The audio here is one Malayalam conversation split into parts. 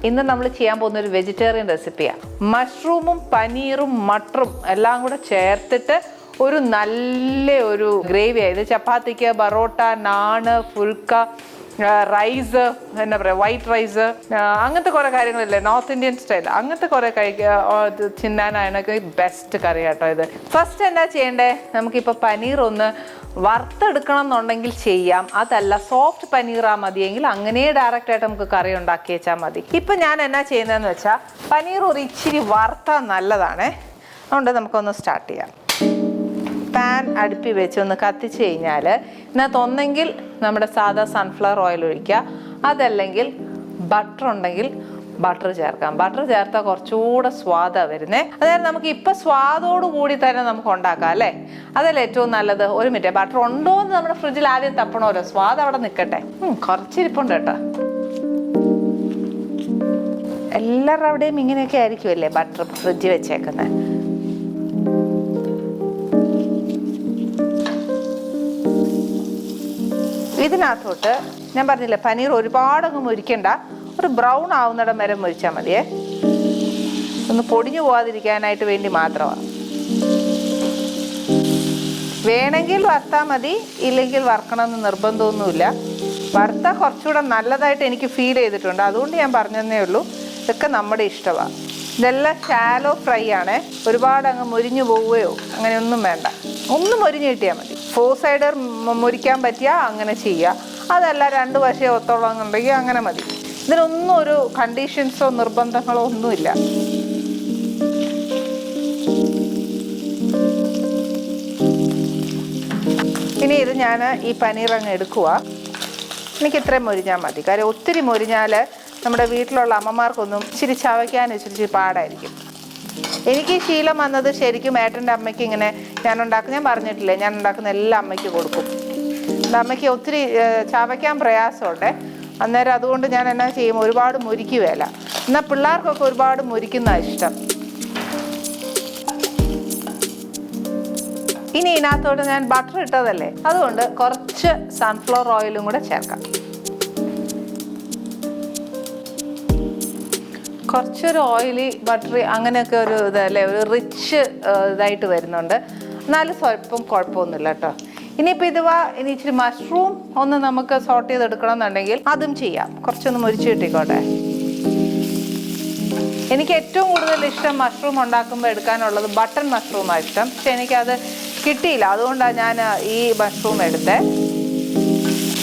ഇന്ന് നമ്മൾ ചെയ്യാൻ പോകുന്ന ഒരു വെജിറ്റേറിയൻ റെസിപ്പിയാണ്. മഷ്റൂമും പനീറും മട്ടറും എല്ലാം കൂടെ ചേർത്തിട്ട് ഒരു നല്ല ഒരു ഗ്രേവിയാണ്. ഇത് ചപ്പാത്തിക്ക്, ബറോട്ട, നാണ്, ഫുൽക്ക, റൈസ്, എന്താ പറയുക, വൈറ്റ് റൈസ്, അങ്ങനത്തെ കുറേ കാര്യങ്ങളില്ലേ, നോർത്ത് ഇന്ത്യൻ സ്റ്റൈൽ, അങ്ങനത്തെ കുറേ തിന്നാനാണ് ബെസ്റ്റ് കറി കേട്ടോ ഇത്. ഫസ്റ്റ് എന്താ ചെയ്യേണ്ടേ, നമുക്കിപ്പോൾ പനീർ ഒന്ന് വറുത്തെടുക്കണം എന്നുണ്ടെങ്കിൽ ചെയ്യാം. അതല്ല സോഫ്റ്റ് പനീറാ മതിയെങ്കിൽ അങ്ങനെ ഡയറക്റ്റായിട്ട് നമുക്ക് കറി ഉണ്ടാക്കി വെച്ചാൽ മതി. ഇപ്പം ഞാൻ എന്നാ ചെയ്യുന്നതെന്ന് വെച്ചാൽ പനീർ ഒരു ഇച്ചിരി വറുത്താൽ നല്ലതാണേ. അതുകൊണ്ട് നമുക്കൊന്ന് സ്റ്റാർട്ട് ചെയ്യാം. പാൻ അടുപ്പി വെച്ച് ഒന്ന് കത്തിച്ച് കഴിഞ്ഞാൽ ഇതിനകത്ത് ഒന്നെങ്കിൽ നമ്മുടെ സാധാ സൺഫ്ലവർ ഓയിൽ ഒഴിക്കുക, അതല്ലെങ്കിൽ ബട്ടർ ഉണ്ടെങ്കിൽ ബട്ടർ ചേർക്കാം. ബട്ടർ ചേർത്താൽ കുറച്ചുകൂടെ സ്വാദാണ് വരുന്നത്. അതായത് നമുക്ക് ഇപ്പം സ്വാദോട് കൂടി തന്നെ നമുക്ക് ഉണ്ടാക്കാം അല്ലേ, അതല്ലേ ഏറ്റവും നല്ലത്. ഒരു മിനിറ്റ്, ബട്ടർ ഉണ്ടോ എന്ന് നമ്മുടെ ഫ്രിഡ്ജിൽ ആദ്യം തപ്പണമല്ലോ, സ്വാദ് അവിടെ നിൽക്കട്ടെ. കുറച്ചിരിപ്പുണ്ട് കേട്ടോ. എല്ലാവരുടെ അവിടെയും ഇങ്ങനെയൊക്കെ ആയിരിക്കുമല്ലേ ബട്ടർ ഫ്രിഡ്ജിൽ വെച്ചേക്കുന്നത്. ഇതിനകത്തോട്ട് ഞാൻ പറഞ്ഞില്ലേ പനീർ ഒരുപാടങ്ങ് മുരിക്കണ്ട, ഒരു ബ്രൗൺ ആവുന്നിടം വരെ മുരിച്ചാൽ മതിയേ. ഒന്ന് പൊടിഞ്ഞു പോകാതിരിക്കാനായിട്ട് വേണ്ടി മാത്രമാണ്. വേണമെങ്കിൽ വറുത്താൽ മതി, ഇല്ലെങ്കിൽ വറുക്കണമെന്ന് നിർബന്ധമൊന്നുമില്ല. വറുത്താൽ കുറച്ചുകൂടെ നല്ലതായിട്ട് എനിക്ക് ഫീൽ ചെയ്തിട്ടുണ്ട്, അതുകൊണ്ട് ഞാൻ പറഞ്ഞതേ ഉള്ളൂ. ഇതൊക്കെ നമ്മുടെ ഇഷ്ടമാണ്. ഇതെല്ലാം ഷാലോ ഫ്രൈ ആണ്, ഒരുപാട് അങ്ങ് മുരിഞ്ഞു പോവുകയോ അങ്ങനെയൊന്നും വേണ്ട. ഒന്ന് മുരിഞ്ഞ് കിട്ടിയാൽ മതി. 4 സൈഡ് മുരിക്കാൻ പറ്റിയാൽ അങ്ങനെ ചെയ്യുക, അതല്ല 2 വശം ഒത്തോളം എന്നുണ്ടെങ്കിൽ അങ്ങനെ മതി. ഇതിനൊന്നും ഒരു കണ്ടീഷൻസോ നിർബന്ധങ്ങളോ ഒന്നുമില്ല. ഇനി ഇത് ഞാൻ ഈ പനീർ അങ്ങ് എടുക്കുക. എനിക്ക് ഇത്രയും മൊരിഞ്ഞാൽ മതി. കാര്യം ഒത്തിരി മൊരിഞ്ഞാൽ നമ്മുടെ വീട്ടിലുള്ള അമ്മമാർക്കൊന്നും ഇച്ചിരി ചവയ്ക്കാൻ ഇച്ചിരി പാടായിരിക്കും. എനിക്ക് ശീലം വന്നത് ശരിക്കും ഏട്ടൻ്റെ അമ്മയ്ക്ക് ഇങ്ങനെ ഞാൻ പറഞ്ഞിട്ടില്ലേ, ഞാൻ ഉണ്ടാക്കുന്ന എല്ലാ അമ്മയ്ക്ക് കൊടുക്കും. അമ്മയ്ക്ക് ഒത്തിരി ചവയ്ക്കാൻ പ്രയാസമുണ്ട്. അന്നേരം അതുകൊണ്ട് ഞാൻ എന്നാ ചെയ്യും, ഒരുപാട് മുരിക്കുവേല. എന്നാൽ പിള്ളേർക്കൊക്കെ ഒരുപാട് മുരിക്കുന്ന ഇഷ്ടം. ഇനി ഇതിനകത്തോട്ട് ഞാൻ ബട്ടർ ഇട്ടതല്ലേ, അതുകൊണ്ട് കുറച്ച് സൺഫ്ലവർ ഓയിലും കൂടെ ചേർക്കാം. കുറച്ചൊരു ഓയിലി ബട്ടറി അങ്ങനെയൊക്കെ ഒരു ഇതല്ലേ, ഒരു റിച്ച് ഇതായിട്ട് വരുന്നുണ്ട്. എന്നാലും സ്വല്പം കുഴപ്പമൊന്നുമില്ല കേട്ടോ. ഇനിയിപ്പോൾ ഇനി ഇച്ചിരി മഷ്റൂം ഒന്ന് നമുക്ക് സോട്ട് ചെയ്തെടുക്കണം എന്നുണ്ടെങ്കിൽ അതും ചെയ്യാം. കുറച്ചൊന്ന് മുരിച്ച് കിട്ടിക്കോട്ടെ. എനിക്ക് ഏറ്റവും കൂടുതൽ ഇഷ്ടം മഷ്റൂം ഉണ്ടാക്കുമ്പോൾ എടുക്കാനുള്ളത് ബട്ടൺ മഷ്റൂമാണ് ഇഷ്ടം. പക്ഷെ എനിക്കത് കിട്ടിയില്ല, അതുകൊണ്ടാണ് ഞാൻ ഈ മഷ്റൂം എടുത്തത്.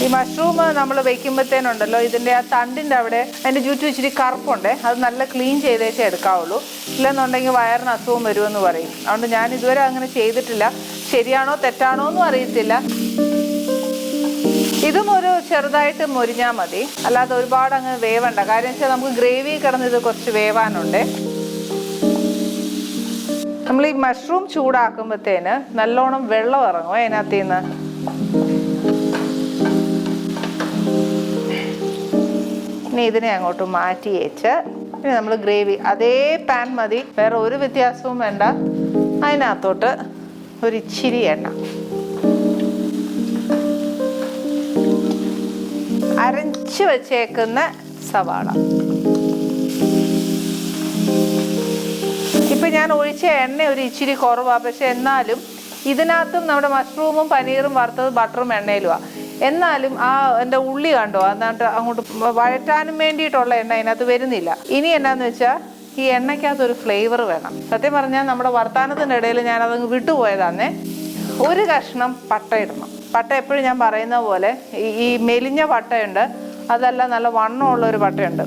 ഈ മഷ്റൂം നമ്മൾ വെക്കുമ്പോഴത്തേനുണ്ടല്ലോ, ഇതിൻ്റെ ആ തണ്ടിൻ്റെ അവിടെ അതിൻ്റെ ചുറ്റും ഇച്ചിരി കറുപ്പുണ്ട്, അത് നല്ല ക്ലീൻ ചെയ്തേച്ചേ എടുക്കാവുള്ളൂ. ഇല്ലെന്നുണ്ടെങ്കിൽ വയറിന് അസുഖം വരുമെന്ന് പറയും. അതുകൊണ്ട് ഞാൻ ഇതുവരെ അങ്ങനെ ചെയ്തിട്ടില്ല. ശരിയാണോ തെറ്റാണോ എന്നും അറിയത്തില്ല. ഇതും ഒരു ചെറുതായിട്ട് മൊരിഞ്ഞാൽ മതി, അല്ലാതെ ഒരുപാട് അങ്ങ് വേവണ്ട. കാര്യം വെച്ചാൽ നമുക്ക് ഗ്രേവി കിടന്ന് ഇത് കുറച്ച് വേവാനുണ്ട്. നമ്മൾ ഈ മഷ്റൂം ചൂടാക്കുമ്പോഴത്തേന് നല്ലോണം വെള്ളം ഇറങ്ങും അതിനകത്ത് നിന്ന്. ഇനി ഇതിനെ അങ്ങോട്ട് മാറ്റി വെച്ച് ഇനി നമ്മൾ ഗ്രേവി അതേ പാൻ മതി, വേറെ ഒരു വ്യത്യാസവും വേണ്ട. അതിനകത്തോട്ട് ഒരു ഇച്ചിരി എണ്ണ, അരച്ച് വെച്ചേക്കുന്ന സവാള. ഇപ്പം ഞാൻ ഒഴിച്ച എണ്ണ ഒരു ഇച്ചിരി കുറവാണ്, പക്ഷെ എന്നാലും ഇതിനകത്തും നമ്മുടെ മഷ്റൂമും പനീറും വറുത്തത് ബട്ടറും എണ്ണയിലുമാണ്. എന്നാലും എൻ്റെ ഉള്ളി കണ്ടോ, എന്നിട്ട് അങ്ങോട്ട് വഴറ്റാനും വേണ്ടിയിട്ടുള്ള എണ്ണ അതിനകത്ത് വരുന്നില്ല. ഇനി എന്നാന്ന് വെച്ചാൽ ഈ എണ്ണയ്ക്കകത്തൊരു ഫ്ലേവർ വേണം. സത്യം പറഞ്ഞാൽ നമ്മുടെ വർത്താനത്തിൻ്റെ ഇടയിൽ ഞാനതങ്ങ് വിട്ടുപോയതാന്നേ. ഒരു കഷ്ണം പട്ട ഇടണം. പട്ട എപ്പോഴും ഞാൻ പറയുന്ന പോലെ ഈ മെലിഞ്ഞ പട്ടയുണ്ട്, അതല്ല നല്ല വണ്ണമുള്ളൊരു പട്ടയുണ്ട്.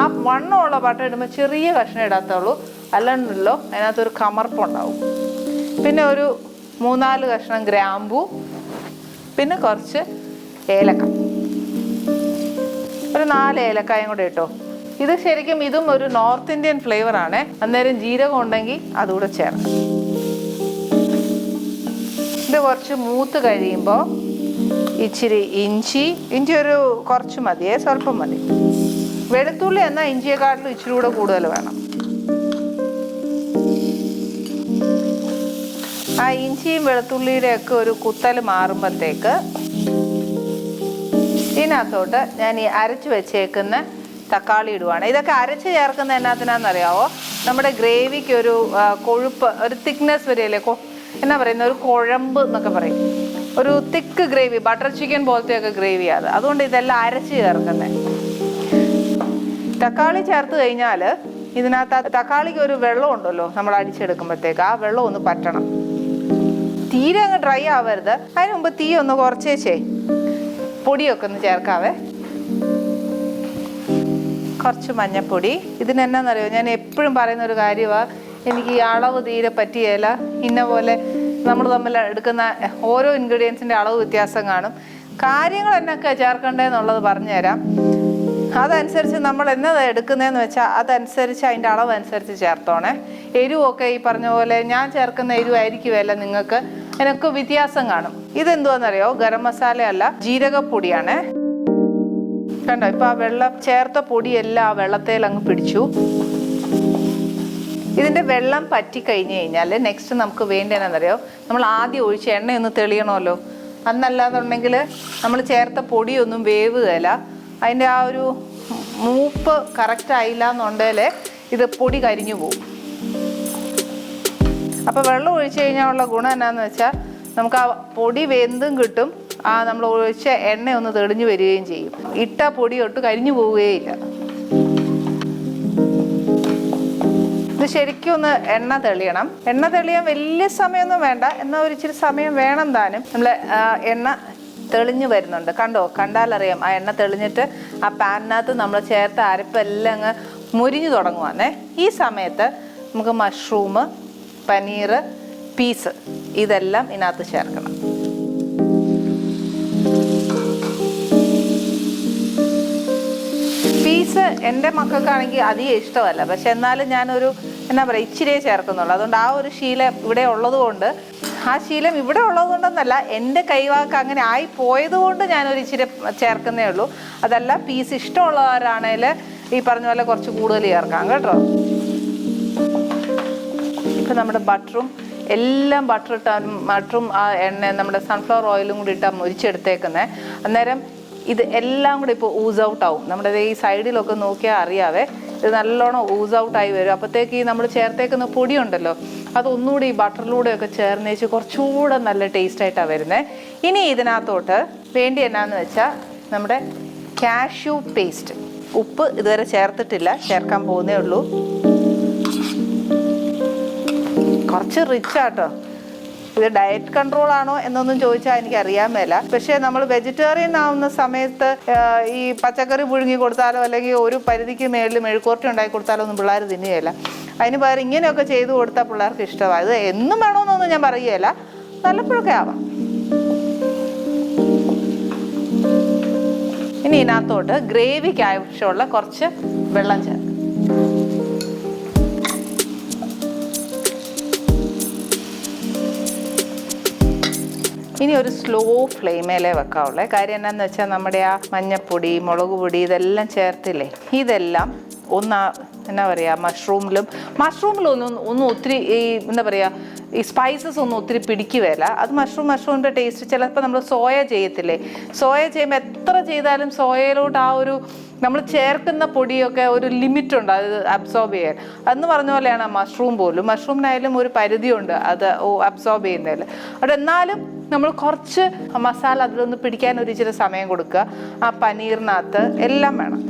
ആ വണ്ണമുള്ള പട്ട ഇടുമ്പോൾ ചെറിയ കഷ്ണം ഇടാത്തുള്ളൂ, അല്ലണ്ടല്ലോ അതിനകത്തൊരു കമർപ്പുണ്ടാവും. പിന്നെ ഒരു 3-4 കഷ്ണം ഗ്രാമ്പൂ, പിന്നെ കുറച്ച് ഏലക്ക, ഒരു 4 ഏലക്കായും കൂടെ ഇട്ടോ. ഇത് ശരിക്കും ഇതും ഒരു നോർത്ത് ഇന്ത്യൻ ഫ്ലേവറാണ്. അന്നേരം ജീരകം ഉണ്ടെങ്കിൽ അതുകൂടെ ചേർക്കാം. ഇത് കുറച്ച് മൂത്ത് കഴിയുമ്പോൾ ഇച്ചിരി ഇഞ്ചി ഒരു കുറച്ച് മതിയേ, സ്വല്പം മതി. വെളുത്തുള്ളി എന്നാൽ ഇഞ്ചിയെക്കാട്ടിലും ഇച്ചിരി കൂടെ കൂടുതൽ വേണം. ആ ഇഞ്ചിയും വെളുത്തുള്ളിയുടെ ഒക്കെ ഒരു കുത്തൽ മാറുമ്പോഴത്തേക്ക് ഇതിനകത്തോട്ട് ഞാൻ ഈ അരച്ച് വെച്ചേക്കുന്ന തക്കാളി ഇടുവാണ്. ഇതൊക്കെ അരച്ച് ചേർക്കുന്ന എന്നാത്തിനാണെന്നറിയാവോ? നമ്മുടെ ഗ്രേവിക്ക് ഒരു കൊഴുപ്പ്, ഒരു തിക്നെസ് വരികയല്ലേ, എന്നാ പറയുന്നത്, ഒരു കുഴമ്പ് എന്നൊക്കെ പറയും. ഒരു തിക്ക് ഗ്രേവി, ബട്ടർ ചിക്കൻ പോലത്തെയൊക്കെ ഗ്രേവിയാണ്. അതുകൊണ്ട് ഇതെല്ലാം അരച്ച് ചേർക്കുന്നത്. തക്കാളി ചേർത്ത് കഴിഞ്ഞാൽ ഇതിനകത്ത് തക്കാളിക്ക് ഒരു വെള്ളം ഉണ്ടല്ലോ നമ്മൾ അടിച്ചെടുക്കുമ്പോഴത്തേക്ക്, ആ വെള്ളം ഒന്ന് പറ്റണം. തീരെ അങ്ങ് ഡ്രൈ ആവരുത്. അതിന് മുമ്പ് തീ ഒന്ന് കുറച്ചേച്ചേ പൊടിയൊക്കെ ഒന്ന് ചേർക്കാവേ. കുറച്ച് മഞ്ഞൾപ്പൊടി. ഇതിനെന്നാന്നറിയോ, ഞാൻ എപ്പോഴും പറയുന്ന ഒരു കാര്യമാണ്, എനിക്ക് ഈ അളവ് തീരെ പറ്റിയല്ല. ഇന്ന പോലെ നമ്മൾ തമ്മിൽ എടുക്കുന്ന ഓരോ ഇൻഗ്രീഡിയൻസിൻ്റെ അളവ് വ്യത്യാസം കാണും. കാര്യങ്ങൾ എന്നൊക്കെ ചേർക്കേണ്ടതെന്നുള്ളത് പറഞ്ഞുതരാം. അതനുസരിച്ച് നമ്മൾ എന്നതാ എടുക്കുന്നതെന്ന് വെച്ചാൽ അതനുസരിച്ച് അതിൻ്റെ അളവ് അനുസരിച്ച് ചേർത്തോണേ. എരിവൊക്കെ ഈ പറഞ്ഞ പോലെ ഞാൻ ചേർക്കുന്ന എരിവായിരിക്കുമല്ല നിങ്ങൾക്ക്, അതിനൊക്കെ വ്യത്യാസം കാണും. ഇതെന്തുവാന്നറിയോ? ഗരം മസാല അല്ല, ജീരകപ്പൊടിയാണ്. കണ്ടോ, ഇപ്പം ആ വെള്ളം ചേർത്ത പൊടിയെല്ലാം ആ വെള്ളത്തിൽ അങ്ങ് പിടിച്ചു. ഇതിൻ്റെ വെള്ളം പറ്റി കഴിഞ്ഞ് കഴിഞ്ഞാൽ നെക്സ്റ്റ് നമുക്ക് വേണ്ടതെന്നറിയോ? നമ്മൾ ആദ്യം ഒഴിച്ച് എണ്ണയൊന്ന് തെളിയണമല്ലോ. അന്നല്ലാന്നുണ്ടെങ്കിൽ നമ്മൾ ചേർത്ത പൊടിയൊന്നും വേവുകയില്ല. അതിൻ്റെ ആ ഒരു മൂപ്പ് കറക്റ്റ് ആയില്ല എന്നുണ്ടെങ്കിൽ ഇത് പൊടി കരിഞ്ഞു പോകും. അപ്പോൾ വെള്ളം ഒഴിച്ച് കഴിഞ്ഞാൽ ഉള്ള ഗുണം എന്നാന്ന് വെച്ചാൽ നമുക്ക് ആ പൊടി വെന്തും കിട്ടും, ആ നമ്മൾ ഒഴിച്ച എണ്ണ ഒന്ന് തെളിഞ്ഞു വരികയും ചെയ്യും. ഇട്ട പൊടി ഒട്ട് കരിഞ്ഞു പോവുകയില്ല. ഇത് ശരിക്കും ഒന്ന് എണ്ണ തെളിയണം. എണ്ണ തെളിയാൻ വലിയ സമയമൊന്നും വേണ്ട, എന്നാൽ ഒരു ഇച്ചിരി സമയം വേണം താനും. നമ്മൾ എണ്ണ തെളിഞ്ഞു വരുന്നുണ്ട്, കണ്ടോ? കണ്ടാലറിയാം ആ എണ്ണ തെളിഞ്ഞിട്ട് ആ പാനിനകത്ത് നമ്മൾ ചേർത്ത അരപ്പെല്ലാം അങ്ങ് മുരിഞ്ഞു തുടങ്ങുവാന്നേ. ഈ സമയത്ത് നമുക്ക് മഷ്റൂം, പനീർ, പീസ് ഇതെല്ലാം ഇതിനകത്ത് ചേർക്കണം. പീസ് എൻ്റെ മക്കൾക്കാണെങ്കിൽ അധികം ഇഷ്ടമല്ല, പക്ഷെ എന്നാലും ഞാനൊരു എന്നാ പറയുക ഇച്ചിരിയേ ചേർക്കുന്നുള്ളൂ. അതുകൊണ്ട് ആ ഒരു ശീലം ഇവിടെ ഉള്ളത് കൊണ്ട്, ആ ശീലം ഇവിടെ ഉള്ളത് കൊണ്ടൊന്നല്ല, എൻ്റെ കൈവാക്ക് അങ്ങനെ ആയി പോയത് കൊണ്ട് ഞാനൊരു ഇച്ചിരി ചേർക്കുന്നേ ഉള്ളൂ. അതല്ല, പീസ് ഇഷ്ടമുള്ളവരാണെങ്കിൽ ഈ പറഞ്ഞ പോലെ കുറച്ച് കൂടുതൽ ചേർക്കാം കേട്ടോ. ഇപ്പം നമ്മുടെ ബട്ടറും എല്ലാം ബട്ടറും ആ എണ്ണ നമ്മുടെ സൺഫ്ലവർ ഓയിലും കൂടി ഇട്ടാൽ മുരിച്ചെടുത്തേക്കുന്നത്. അന്നേരം ഇത് എല്ലാം കൂടി ഇപ്പോൾ ഊസ് ഔട്ട് ആവും. നമ്മുടെ ഈ സൈഡിലൊക്കെ നോക്കിയാൽ അറിയാവേ, ഇത് നല്ലോണം ഊസ് ഔട്ടായി വരും. അപ്പോഴത്തേക്ക് ഈ നമ്മൾ ചേർത്തേക്കുന്ന പൊടിയുണ്ടല്ലോ, അതൊന്നുകൂടി ഈ ബട്ടറിലൂടെയൊക്കെ ചേർന്നേച്ച് കുറച്ചുകൂടെ നല്ല ടേസ്റ്റായിട്ടാണ് വരുന്നത്. ഇനി ഇതിനകത്തോട്ട് വേണ്ടി എന്നാന്ന് വെച്ചാൽ നമ്മുടെ കാഷ്യൂ പേസ്റ്റ്. ഉപ്പ് ഇതുവരെ ചേർത്തിട്ടില്ല, ചേർക്കാൻ പോകുന്നേ ഉള്ളൂ. കുറച്ച് റിച്ചാട്ടോ. ഇത് ഡയറ്റ് കൺട്രോൾ ആണോ എന്നൊന്നും ചോദിച്ചാൽ എനിക്ക് അറിയാൻ മേല. പക്ഷേ നമ്മൾ വെജിറ്റേറിയൻ ആവുന്ന സമയത്ത് ഈ പച്ചക്കറി പുഴുങ്ങി കൊടുത്താലോ അല്ലെങ്കിൽ ഒരു പരിധിക്ക് മേളിൽ മെഴുക്കുവരട്ടി ഉണ്ടാക്കി കൊടുത്താലോ ഒന്നും പിള്ളേർ തിന്നുകയില്ല. അതിന് പകരം ഇങ്ങനെയൊക്കെ ചെയ്ത് കൊടുത്താൽ പിള്ളേർക്ക് ഇഷ്ടമാണ്. ഇത് എന്നും വേണമെന്നൊന്നും ഞാൻ പറയുകയില്ല, വല്ലപ്പോഴൊക്കെ ആവാം. ഇനി ഇതിനകത്തോട്ട് ഗ്രേവിക്ക് ആവശ്യമുള്ള കുറച്ച് വെള്ളം ചേർക്കും. ഇനി ഒരു സ്ലോ ഫ്ലെയിമേലേ വെക്കാവുള്ളേ. കാര്യം എന്നാന്ന് വെച്ചാൽ നമ്മുടെ ആ മഞ്ഞപ്പൊടി, മുളക് പൊടി ഇതെല്ലാം ചേർത്തില്ലേ, ഇതെല്ലാം ഒന്ന് എന്നാ പറയുക മഷ്റൂമിലൊന്നും ഒത്തിരി ഈ എന്താ പറയുക ഈ സ്പൈസസ് ഒന്നും ഒത്തിരി പിടിക്കുകയില്ല. അത് മഷ്റൂമിൻ്റെ ടേസ്റ്റ്. ചിലപ്പോൾ നമ്മൾ സോയ ചെയ്യത്തില്ലേ, സോയ ചെയ്യുമ്പോൾ എത്ര ചെയ്താലും സോയയിലോട്ട് ആ ഒരു നമ്മൾ ചേർക്കുന്ന പൊടിയൊക്കെ ഒരു ലിമിറ്റുണ്ട് അത് അബ്സോർബ് ചെയ്യാൻ. അതെന്ന് പറഞ്ഞ പോലെയാണ് മഷ്റൂം പോലും. മഷ്റൂമിനായാലും ഒരു പരിധിയുണ്ട് അത് അബ്സോർബ് ചെയ്യുന്നതിൽ. അവിടെ എന്നാലും നമ്മൾ കുറച്ച് മസാല അതിലൊന്ന് പിടിക്കാൻ ഒരു ഇച്ചിരി സമയം കൊടുക്കുക. ആ പനീറിനകത്ത് എല്ലാം വേണം.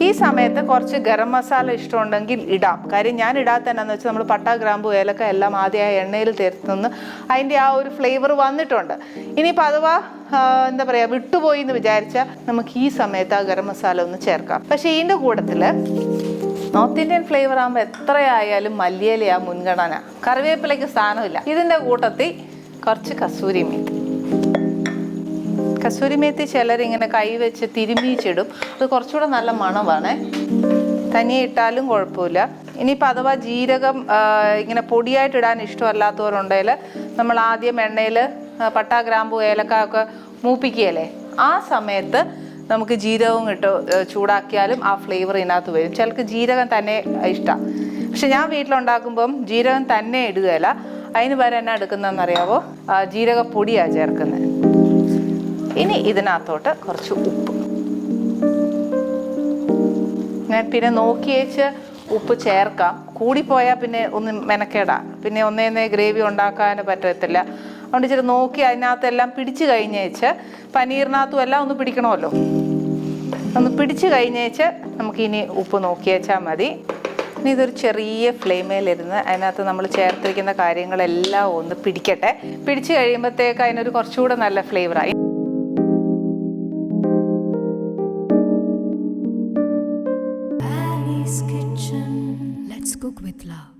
ഈ സമയത്ത് കുറച്ച് ഗരം മസാല ഇഷ്ടമുണ്ടെങ്കിൽ ഇടാം. കാര്യം ഞാൻ ഇടാത്ത എന്നാന്ന് വെച്ചാൽ നമ്മൾ പട്ട, ഗ്രാമ്പു, ഏലക്ക എല്ലാം ആദ്യം ആ എണ്ണയിൽ തീർത്തുനിന്ന് അതിൻ്റെ ആ ഒരു ഫ്ലേവർ വന്നിട്ടുണ്ട്. ഇനിയിപ്പോൾ അഥവാ എന്താ പറയുക വിട്ടുപോയി എന്ന് വിചാരിച്ചാൽ നമുക്ക് ഈ സമയത്ത് ആ ഗരം മസാല ഒന്ന് ചേർക്കാം. പക്ഷേ ഇതിൻ്റെ കൂട്ടത്തിൽ നോർത്ത് ഇന്ത്യൻ ഫ്ലേവർ ആകുമ്പോൾ എത്രയായാലും മല്ലിയിലയാ മുൻഗണന, കറിവേപ്പിലയ്ക്ക് സ്ഥാനമില്ല. ഇതിൻ്റെ കൂട്ടത്തിൽ കുറച്ച് കസൂരി മേത്തി. കസൂരി മേത്തി ചിലരിങ്ങനെ കൈവച്ച് തിരുമ്മിച്ചിടും, അത് കുറച്ചുകൂടെ നല്ല മണമാണ്. തനിയെ ഇട്ടാലും കുഴപ്പമില്ല. ഇനിയിപ്പോൾ അഥവാ ജീരകം ഇങ്ങനെ പൊടിയായിട്ട് ഇടാൻ ഇഷ്ടമല്ലാത്തവരുണ്ടെങ്കിൽ നമ്മൾ ആദ്യം എണ്ണയിൽ പട്ട, ഗ്രാമ്പു, ഏലക്ക ഒക്കെ മൂപ്പിക്കുകയല്ലേ, ആ സമയത്ത് നമുക്ക് ജീരകവും ഇട്ട് ചൂടാക്കിയാലും ആ ഫ്ലേവർ ഇതിനകത്ത് വരും. ചിലർക്ക് ജീരകം തന്നെ ഇഷ്ടമാണ്. പക്ഷെ ഞാൻ വീട്ടിലുണ്ടാക്കുമ്പം ജീരകം തന്നെ ഇടുകയില്ല. അതിന് പകരം എന്നാ എടുക്കുന്നതെന്നറിയാവോ, ജീരകപ്പൊടിയാണ് ചേർക്കുന്നത്. ഇനി ഇതിനകത്തോട്ട് കുറച്ച് ഉപ്പ്. ഞാൻ പിന്നെ നോക്കിയേച്ച് ഉപ്പ് ചേർക്കാം. കൂടിപ്പോയാൽ പിന്നെ ഒന്ന് മെനക്കേടാം, പിന്നെ ഒന്നേന്നേ ഗ്രേവി ഉണ്ടാക്കാൻ പറ്റത്തില്ല. അതുകൊണ്ട് ഇച്ചിരി നോക്കി അതിനകത്തെല്ലാം പിടിച്ച് കഴിഞ്ഞേച്ച്, പനീറിനകത്തും എല്ലാം ഒന്ന് പിടിക്കണമല്ലോ, ഒന്ന് പിടിച്ച് കഴിഞ്ഞേച്ച് നമുക്കിനി ഉപ്പ് നോക്കിയേച്ചാൽ മതി. ഇനി ഇതൊരു ചെറിയ ഫ്ലെയിമേലിരുന്ന് അതിനകത്ത് നമ്മൾ ചേർത്തിരിക്കുന്ന കാര്യങ്ങളെല്ലാം ഒന്ന് പിടിക്കട്ടെ. പിടിച്ച് കഴിയുമ്പോഴത്തേക്ക് അതിനൊരു കുറച്ചുകൂടെ നല്ല ഫ്ലേവറായി. Let's cook with love.